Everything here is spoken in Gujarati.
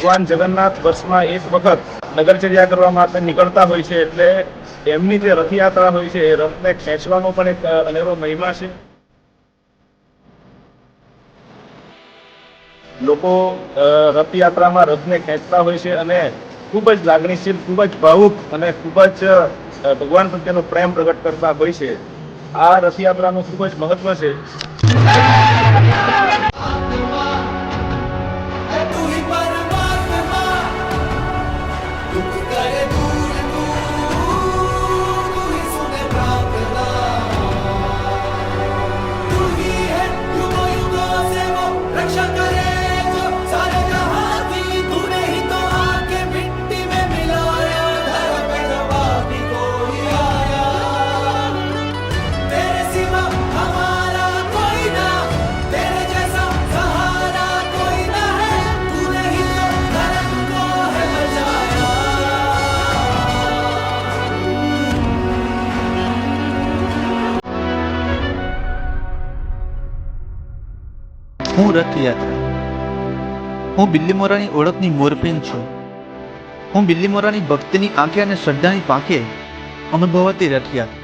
ભગવાન જગન્નાથ વર્ષમાં એક વખત નગરચર્યા કરવા માટે નીકળતા હોય છે, એટલે એમની જે રથયાત્રા હોય છે એ રથને ખેંચવાનો પણ એક અનેરો મહિમા છે. લોકો રથયાત્રામાં રથને ખેંચતા હોય છે અને ખૂબ જ લાગણીશીલ, ખૂબ જ ભાવુક અને ખૂબ જ ભગવાન પ્રત્યેનો પ્રેમ પ્રગટ કરતા હોય છે. આ રથયાત્રાનું ખૂબ જ મહત્વ છે. હું રથયાત્રા. હું બિલ્લીમોરાની ઓળખની મોરપીન છું. હું બિલ્લીમોરાની ભક્તિની આંખે અને શ્રદ્ધાની પાંખે અનુભવાતી રથયાત્રા.